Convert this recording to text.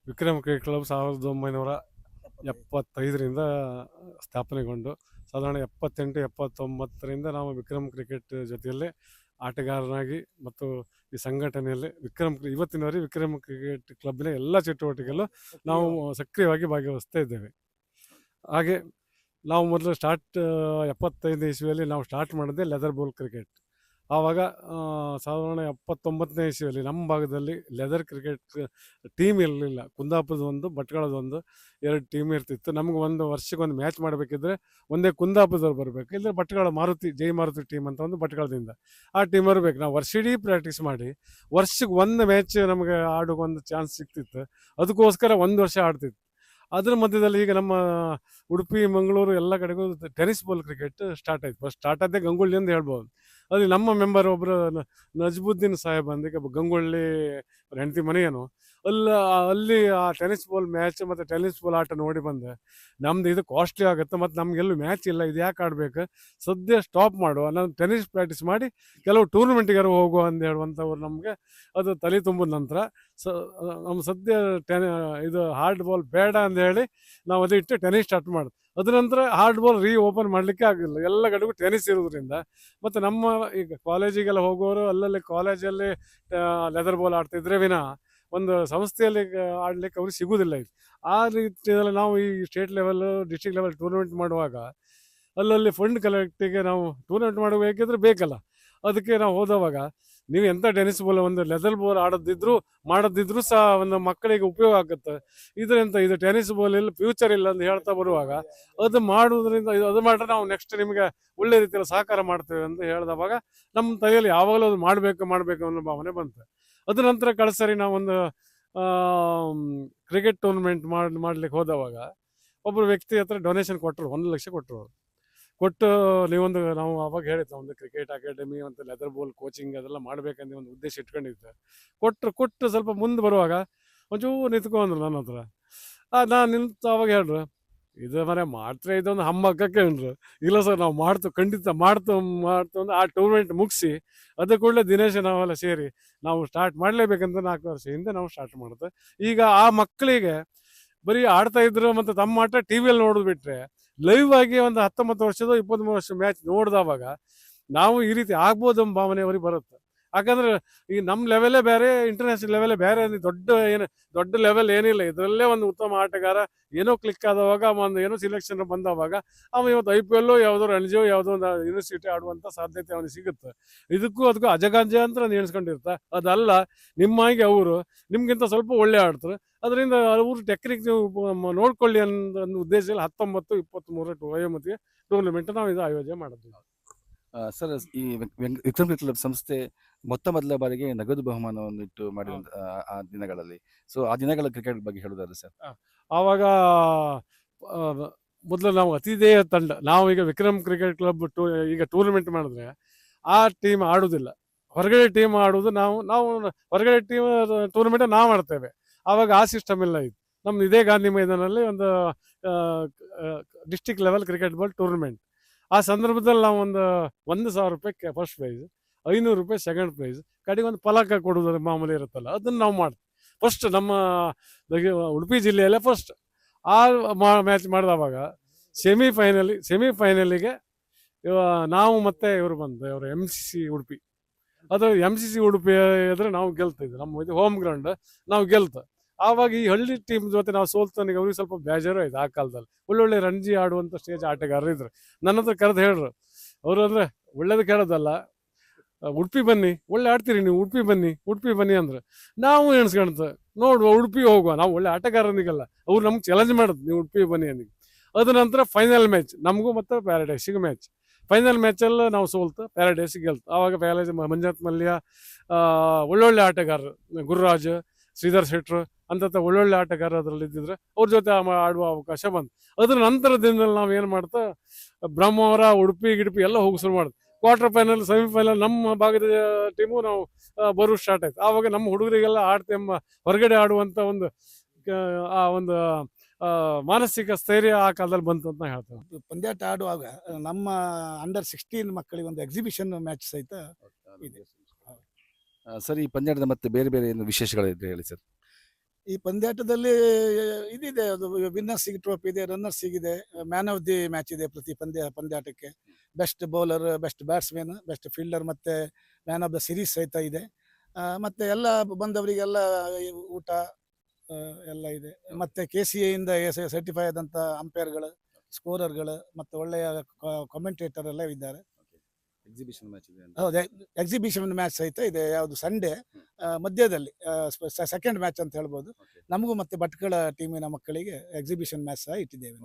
Vikram cricket club 1975ರಿಂದ ಸ್ಥಾಪನೆಗೊಂಡು ಸಾಧಾರಣ 78-79ರಿಂದ ನಾವು Vikram cricket ಜೊತೆಯಲ್ಲೇ ಆಟಗಾರನಾಗಿ ಮತ್ತು ಈ ಸಂಘಟನೆಯಲ್ಲಿ ಇವತ್ತಿನವರೆಗೆ ವಿಕ್ರಮ್ ಕ್ರಿಕೆಟ್ ಕ್ಲಬ್ನ ಎಲ್ಲ ಚಟುವಟಿಕೆಯಲ್ಲೂ ನಾವು ಸಕ್ರಿಯವಾಗಿ ಭಾಗವಹಿಸ್ತಾ ಇದ್ದೇವೆ. ಹಾಗೆ ನಾವು ಮೊದಲು 75 ಇಸ್ವಿಯಲ್ಲಿ ನಾವು ಸ್ಟಾರ್ಟ್ ಮಾಡಿದ್ದೆ ಲೆದರ್ ಬಾಲ್ ಕ್ರಿಕೆಟ್. ಆವಾಗ ಸಾಧಾರಣ 79ನೇ ಇಸ್ವಿಯಲ್ಲಿ ನಮ್ಮ ಭಾಗದಲ್ಲಿ ಲೆದರ್ ಕ್ರಿಕೆಟ್ ಟೀಮ್ ಇರಲಿಲ್ಲ. ಕುಂದಾಪುರದೊಂದು, ಭಟ್ಕಳದೊಂದು 2 ಟೀಮ್ ಇರ್ತಿತ್ತು. ನಮ್ಗೆ ಒಂದು ವರ್ಷಕ್ಕೆ ಒಂದು ಮ್ಯಾಚ್ ಮಾಡಬೇಕಿದ್ರೆ ಒಂದೇ ಕುಂದಾಪುರದವ್ರು ಬರಬೇಕು, ಇಲ್ಲ ಭಟ್ಕಳ ಜೈ ಮಾರುತಿ ಟೀಮ್ ಅಂತ ಒಂದು ಭಟ್ಕಳದಿಂದ ಆ ಟೀಮ್ ಬರಬೇಕು. ನಾವು ವರ್ಷಿಡೀ ಪ್ರಾಕ್ಟೀಸ್ ಮಾಡಿ ವರ್ಷಕ್ಕೆ ಒಂದು ಮ್ಯಾಚ್ ನಮಗೆ ಆಡೋಕೆ ಒಂದು ಚಾನ್ಸ್ ಸಿಗ್ತಿತ್ತು. ಅದಕ್ಕೋಸ್ಕರ ಒಂದು ವರ್ಷ ಆಡ್ತಿತ್ತು. ಅದರ ಮಧ್ಯದಲ್ಲಿ ಈಗ ನಮ್ಮ ಉಡುಪಿ, ಮಂಗಳೂರು ಎಲ್ಲ ಕಡೆಗೂ ಟೆನಿಸ್ ಬಾಲ್ ಕ್ರಿಕೆಟ್ ಸ್ಟಾರ್ಟ್ ಆಯ್ತು. ಫಸ್ಟ್ ಸ್ಟಾರ್ಟ್ ಆದ್ದೇ ಗಂಗೊಳ್ಳಿ ಅಂತ ಹೇಳ್ಬೋದು. ಅಲ್ಲಿ ನಮ್ಮ ಮೆಂಬರ್ ಒಬ್ಬರು ನಜ್ಬುದ್ದೀನ್ ಸಾಹೇಬ್ ಅಂತ ಗಂಗೊಳ್ಳಿ ಹೆಂಡತಿ ಮನೆಯೇನು ಅಲ್ಲಿ ಆ ಟೆನಿಸ್ ಬಾಲ್ ಮ್ಯಾಚ್ ಮತ್ತು ಟೆನಿಸ್ ಬಾಲ್ ಆಟ ನೋಡಿ ಬಂದೆ. ನಮ್ದು ಇದು ಕಾಸ್ಟ್ಲಿ ಆಗುತ್ತೆ ಮತ್ತು ನಮಗೆಲ್ಲೂ ಮ್ಯಾಚ್ ಇಲ್ಲ, ಇದು ಯಾಕೆ ಆಡಬೇಕು, ಸದ್ಯ ಸ್ಟಾಪ್ ಮಾಡುವ, ನಾನು ಟೆನಿಸ್ ಪ್ರಾಕ್ಟೀಸ್ ಮಾಡಿ ಕೆಲವು ಟೂರ್ನಮೆಂಟಿಗಾರು ಹೋಗುವ ಅಂತ ಹೇಳುವಂಥವ್ರು ನಮಗೆ ಅದು ತಲೆ ತುಂಬಿದ ನಂತರ ನಮ್ಮ ಸದ್ಯ ಇದು ಹಾರ್ಡ್ ಬಾಲ್ ಬೇಡ ಅಂತ ಹೇಳಿ ನಾವು ಅದು ಇಟ್ಟು ಟೆನಿಸ್ ಸ್ಟಾರ್ಟ್ ಮಾಡಿದೆ. ಅದ್ರ ನಂತರ ಹಾರ್ಡ್ ಬಾಲ್ ಓಪನ್ ಮಾಡಲಿಕ್ಕೆ ಆಗಲಿಲ್ಲ, ಎಲ್ಲ ಕಡೆಗೂ ಟೆನಿಸ್ ಇರೋದ್ರಿಂದ. ಮತ್ತು ನಮ್ಮ ಈಗ ಕಾಲೇಜಿಗೆಲ್ಲ ಹೋಗೋರು ಅಲ್ಲಲ್ಲಿ ಕಾಲೇಜಲ್ಲಿ ಲೆದರ್ ಬಾಲ್ ಆಡ್ತಿದ್ರೆ ವಿನ ಒಂದು ಸಂಸ್ಥೆಯಲ್ಲಿ ಆಡ್ಲಿಕ್ಕೆ ಅವ್ರಿಗೆ ಸಿಗುವುದಿಲ್ಲ. ಇದು ಆ ರೀತಿಯಲ್ಲಿ ನಾವು ಈ state level, district level tournament ಮಾಡುವಾಗ ಅಲ್ಲಲ್ಲಿ ಫಂಡ್ ಕಲೆಕ್ಟಿಗೆ ನಾವು ಟೂರ್ನಮೆಂಟ್ ಮಾಡಬೇಕಿದ್ರೆ ಬೇಕಲ್ಲ. ಅದಕ್ಕೆ ನಾವು ಹೋದವಾಗ ನೀವು ಎಂಥ ಟೆನಿಸ್ ಬಾಲ್ ಒಂದು ಲೆದರ್ ಬಾಲ್ ಮಾಡೋದಿದ್ರು ಸಹ ಒಂದು ಮಕ್ಕಳಿಗೆ ಉಪಯೋಗ ಆಗುತ್ತೆ. ಇದರಿಂದ ಇದು ಟೆನಿಸ್ ಬಾಲ್ ಇಲ್ಲ, ಫ್ಯೂಚರ್ ಇಲ್ಲ ಅಂತ ಹೇಳ್ತಾ ಬರುವಾಗ ಅದು ಮಾಡುವುದರಿಂದ ಅದು ಮಾಡಿದ್ರೆ ನಾವು ನೆಕ್ಸ್ಟ್ ನಿಮಗೆ ಒಳ್ಳೆ ರೀತಿಯಲ್ಲಿ ಸಹಕಾರ ಮಾಡ್ತೇವೆ ಅಂತ ಹೇಳಿದವಾಗ ನಮ್ಮ ತಲೆಯಲ್ಲಿ ಯಾವಾಗಲೂ ಅದು ಮಾಡಬೇಕು ಅನ್ನೋ ಭಾವನೆ ಬಂತು. ಅದ ನಂತರ ಕಳ್ಸರಿ ನಾವೊಂದು ಕ್ರಿಕೆಟ್ ಟೂರ್ನಮೆಂಟ್ ಮಾಡ್ಲಿಕ್ಕೆ ಹೋದವಾಗ ಒಬ್ಬರು ವ್ಯಕ್ತಿ ಹತ್ರ ಡೊನೇಷನ್ ಕೊಟ್ಟರು, 1 ಲಕ್ಷ ಕೊಟ್ಟು ನಾವು ಅವಾಗ ಹೇಳಿದ್ದೆ ಒಂದು ಕ್ರಿಕೆಟ್ ಅಕಾಡೆಮಿ ಮತ್ತು ಲೆದರ್ ಬಾಲ್ ಕೋಚಿಂಗ್ ಅದೆಲ್ಲ ಮಾಡಬೇಕಂತ ಒಂದು ಉದ್ದೇಶ ಇಟ್ಕೊಂಡಿದ್ದೆ. ಕೊಟ್ಟು ಸ್ವಲ್ಪ ಮುಂದೆ ಬರುವಾಗ ಒಂಚೂರು ನಿಂತ್ಕೊಂಡ್ರು ನನ್ನ ಹತ್ರ. ನಾನು ನಿಂತು ಅವಾಗ ಹೇಳ್ರು, ಇದು ಮಾಡ್ತಾರೆ, ಇದೊಂದು ಹಮ್ಮಕ್ಕಕ್ಕೆ ಅಂದರು. ಇಲ್ಲ ಸರ್, ನಾವು ಖಂಡಿತ ಮಾಡ್ತು ಅಂದ್ರೆ ಆ ಟೂರ್ನಮೆಂಟ್ ಮುಗಿಸಿ ಅದ ಕೂಡಲೇ ದಿನೇಶ್ ನಾವೆಲ್ಲ ಸೇರಿ ನಾವು ಸ್ಟಾರ್ಟ್ ಮಾಡಲೇಬೇಕಂತ 4 ವರ್ಷ ಹಿಂದೆ ನಾವು ಸ್ಟಾರ್ಟ್ ಮಾಡಿದೆ. ಈಗ ಆ ಮಕ್ಕಳಿಗೆ ಬರೀ ಆಡ್ತಾ ಇದ್ರು ಮತ್ತು ತಮ್ಮ ಆಟ ಟಿ ವಿಯಲ್ಲಿ ನೋಡೋದು ಬಿಟ್ಟರೆ ಲೈವ್ ಆಗಿ ಒಂದು 19 ವರ್ಷದ 23 ವರ್ಷ ಮ್ಯಾಚ್ ನೋಡಿದವಾಗ ನಾವು ಈ ರೀತಿ ಆಗ್ಬೋದು ಎಂಬ ಭಾವನೆ ಅವ್ರಿಗೆ ಬರುತ್ತೆ. ಯಾಕಂದ್ರೆ ಈ ನಮ್ಮ ಲೆವೆಲೇ ಬೇರೆ, ಇಂಟರ್ನ್ಯಾಷನಲ್ ಲೆವೆಲೇ ಬೇರೆ. ದೊಡ್ಡ ಲೆವೆಲ್ ಏನಿಲ್ಲ, ಇದರಲ್ಲೇ ಒಂದು ಉತ್ತಮ ಆಟಗಾರ ಏನೋ ಕ್ಲಿಕ್ ಆದವಾಗ ಏನೋ ಸಿಲೆಕ್ಷನ್ ಬಂದವಾಗ ಇವತ್ತು IPL ಯಾವುದೋ ರಣಜಿಯೋ ಯಾವುದೋ ಒಂದು ಯೂನಿವರ್ಸಿಟಿ ಆಡುವಂಥ ಸಾಧ್ಯತೆ ಅವನಿಗೆ ಸಿಗುತ್ತೆ. ಅದಕ್ಕೂ ಅಜಗಜಾಂತರ ಎಣಿಸ್ಕೊಂಡಿರ್ತ. ಅದಲ್ಲ, ನಿಮ್ಮಾಗಿ ಅವರು ನಿಮ್ಗಿಂತ ಸ್ವಲ್ಪ ಒಳ್ಳೆ ಆಡ್ತಾರೆ. ಅದರಿಂದ ಅವರು ಟೆಕ್ನಿಕ್ ನೀವು ನೋಡ್ಕೊಳ್ಳಿ ಅನ್ನೋ ಒಂದು ಉದ್ದೇಶದಲ್ಲಿ 19, 23 ವಯೋಮಿತಿಗೆ ಟೂರ್ನಮೆಂಟ್ ನಾವು ಇದು ಆಯೋಜನೆ ಮಾಡಿದ್ವಿ. ಸರ್, ಈ ವಿಕ್ರಮ್ ಕ್ರಿಕೆಟ್ ಕ್ಲಬ್ ಸಂಸ್ಥೆ ಮೊದಲ ಬಾರಿಗೆ ನಗದು ಬಹುಮಾನವನ್ನು ಇಟ್ಟು ಮಾಡಿದ ಆ ದಿನಗಳಲ್ಲಿ, ಸೊ ಆ ದಿನಗಳ ಕ್ರಿಕೆಟ್ ಬಗ್ಗೆ ಹೇಳುದಾದ್ರೆ ಸರ್? ಆವಾಗ ಮೊದಲು ನಾವು ಅತಿಥೇಯ ತಂಡ, ನಾವು ಈಗ ವಿಕ್ರಮ್ ಕ್ರಿಕೆಟ್ ಕ್ಲಬ್ ಈಗ ಟೂರ್ನಮೆಂಟ್ ಮಾಡಿದ್ರೆ ಆ ಟೀಮ್ ಆಡುವುದಿಲ್ಲ, ಹೊರಗಡೆ ಟೀಮ್ ಆಡುವುದು. ನಾವು ಹೊರಗಡೆ ಟೀಮ್ ಟೂರ್ನಮೆಂಟ್ ನಾವು ಆಡ್ತೇವೆ. ಆವಾಗ ಆ ಸಿಸ್ಟಮ್ ಇಲ್ಲ. ಇದು ನಮ್ದು ಇದೇ ಗಾಂಧಿ ಮೈದಾನಲ್ಲಿ ಒಂದು district level cricket ball tournament. ಆ ಸಂದರ್ಭದಲ್ಲಿ ನಾವು ಒಂದು 1,000 ರೂಪಾಯಿ ಫಸ್ಟ್ ಪ್ರೈಸ್, 500 ರೂಪಾಯಿ ಸೆಕೆಂಡ್ ಪ್ರೈಸ್, ಕಡೆಗೆ ಒಂದು ಫಲಕ ಕೊಡುವುದು ಮಾಮೂಲಿ ಇರುತ್ತಲ್ಲ, ಅದನ್ನು ನಾವು ಮಾಡ್ತೀವಿ. ಫಸ್ಟ್ ನಮ್ಮ ಉಡುಪಿ ಜಿಲ್ಲೆಯಲ್ಲೇ ಫಸ್ಟ್ ಆ ಮ್ಯಾಚ್ ಮಾಡಿದವಾಗ ಸೆಮಿಫೈನಲಿಗೆ ನಾವು ಮತ್ತೆ ಇವರು MCC ಉಡುಪಿ, ಅದು MCC ಉಡುಪಿ ಎದುರು ನಾವು ಗೆಲ್ತಿದ್ವಿ. ನಮ್ಮ ಇದು ಹೋಮ್ ಗ್ರೌಂಡ್, ನಾವು ಆವಾಗ ಈ ಹಳ್ಳಿ ಟೀಮ್ ಜೊತೆ ನಾವು ಸೋಲ್ತಾನಿಗೆ ಅವ್ರಿಗೆ ಸ್ವಲ್ಪ ಬೇಜಾರು ಆಯ್ತು. ಆ ಕಾಲದಲ್ಲಿ ಒಳ್ಳೊಳ್ಳೆ ರಣಜಿ ಆಡುವಂಥ ಸ್ಟೇಜ್ ಆಟಗಾರರು ಇದ್ರು. ನನ್ನ ಹತ್ರ ಕರೆದು ಹೇಳ್ರು ಅವರು, ಅಂದರೆ ಒಳ್ಳೇದು ಕೇಳೋದಲ್ಲ, ಉಡುಪಿ ಬನ್ನಿ, ಒಳ್ಳೆ ಆಡ್ತೀರಿ ನೀವು, ಉಡುಪಿ ಬನ್ನಿ ಅಂದ್ರೆ ನಾವು ಎಣಿಸ್ಕೊಳ್ತ ನೋಡುವ ಉಡುಪಿ ಹೋಗುವ, ನಾವು ಒಳ್ಳೆ ಆಟಗಾರನಿಗಲ್ಲ, ಅವ್ರು ನಮ್ಗೆ ಚಾಲೆಂಜ್ ಮಾಡೋದು, ನೀವು ಉಡುಪಿ ಬನ್ನಿ ಅಂದಿಗೆ. ಅದ ನಂತರ ಫೈನಲ್ ಮ್ಯಾಚ್ ನಮಗೂ ಮತ್ತು ಪ್ಯಾರಡೈಸಿಗೆ ಮ್ಯಾಚ್. ಫೈನಲ್ ಮ್ಯಾಚಲ್ಲಿ ನಾವು ಸೋಲ್ತು, ಪ್ಯಾರಡೈಸಿಗೆ ಗೆಲ್ತು. ಆವಾಗ ಮಂಜುನಾಥ್ ಮಲ್ಯ, ಒಳ್ಳೊಳ್ಳೆ ಆಟಗಾರರು, ಗುರುರಾಜ್, ಶ್ರೀಧರ್ ಶೆಟ್ರು ಅಂತ ಒಳ್ಳೊಳ್ಳೆ ಆಟಗಾರ ಅದರಲ್ಲಿ ಇದ್ದಿದ್ರೆ ಅವ್ರ ಜೊತೆ ಆಡುವ ಅವಕಾಶ ಬಂತು. ಅದ್ರ ನಂತರ ದಿನದಲ್ಲಿ ನಾವು ಏನು ಮಾಡ್ತಾ ಬ್ರಹ್ಮಾವರ, ಉಡುಪಿ ಎಲ್ಲ ಹೋಗಿ ಶುರು ಮಾಡಿದ್ವಿ. ಕ್ವಾರ್ಟರ್ ಫೈನಲ್, ಸೆಮಿಫೈನಲ್ ನಮ್ಮ ಭಾಗದ ಟೀಮು ನಾವು ಬರೋ ಸ್ಟಾರ್ಟ್ ಆಯ್ತು. ಆವಾಗ ನಮ್ಮ ಹುಡುಗರಿಗೆಲ್ಲ ಆಡ್ತೆಂಬ ಹೊರಗಡೆ ಆಡುವಂಥ ಒಂದು ಮಾನಸಿಕ ಸ್ಥೈರ್ಯ ಆ ಕಾಲದಲ್ಲಿ ಬಂತು ಅಂತ ಹೇಳ್ತೇವೆ. ಪಂದ್ಯಾಟ ಆಡುವಾಗ ನಮ್ಮ ಅಂಡರ್ 16 ಮಕ್ಕಳಿಗೆ ಒಂದು ಎಕ್ಸಿಬಿಷನ್ ಮ್ಯಾಚ್ ಸಹಿತ ಇದೆ. ಸರ್, ಈ ಪಂದ್ಯಾಟದ ಮತ್ತೆ ಬೇರೆ ಬೇರೆ ಏನು ವಿಶೇಷಗಳಿದೆ ಹೇಳಿ ಸರ್? ಈ ಪಂದ್ಯಾಟದಲ್ಲಿ ಇದಿದೆ, ಅದು ವಿನ್ನರ್ಸಿಗೆ ಟ್ರೋಫಿ ಇದೆ, ರನ್ನರ್ಸಿಗಿದೆ, ಮ್ಯಾನ್ ಆಫ್ ದಿ ಮ್ಯಾಚ್ ಇದೆ ಪ್ರತಿ ಪಂದ್ಯಾಟಕ್ಕೆ. Best bowler, best batsman, best fielder ಮತ್ತೆ ಮ್ಯಾನ್ ಆಫ್ ದ ಸಿರೀಸ್ ಸಹಿತ ಇದೆ. ಮತ್ತೆ ಎಲ್ಲ ಬಂದವರಿಗೆಲ್ಲ ಈ ಊಟ ಎಲ್ಲ ಇದೆ. ಮತ್ತೆ KCA ಇಂದ ಸರ್ಟಿಫೈ ಆದಂಥ ಅಂಪೈರ್ಗಳು, ಸ್ಕೋರರ್ಗಳು ಮತ್ತು ಒಳ್ಳೆಯ ಕಾಮೆಂಟೇಟರ್ ಎಲ್ಲ ಇದ್ದಾರೆ. ಎಕ್ಸಿಬಿಷನ್ ಮ್ಯಾಚ್ ಇದೆ ಅಂತ. ಹೌದು, ಎಕ್ಸಿಬಿಷನ್ ಮ್ಯಾಚ್ ಸಹಿತ ಇದೆ. ಯಾವುದು ಸಂಡೇ ಮಧ್ಯದಲ್ಲಿ ಸೆಕೆಂಡ್ ಮ್ಯಾಚ್ ಅಂತ ಹೇಳ್ಬೋದು. Okay. ನಮಗೂ ಮತ್ತೆ ಭಟ್ಕಳ ಟೀಮಿನ ಮಕ್ಕಳಿಗೆ ಎಕ್ಸಿಬಿಷನ್ ಮ್ಯಾಚ್ ಸಹ ಇಟ್ಟಿದ್ದೇವೆ ನಾವು.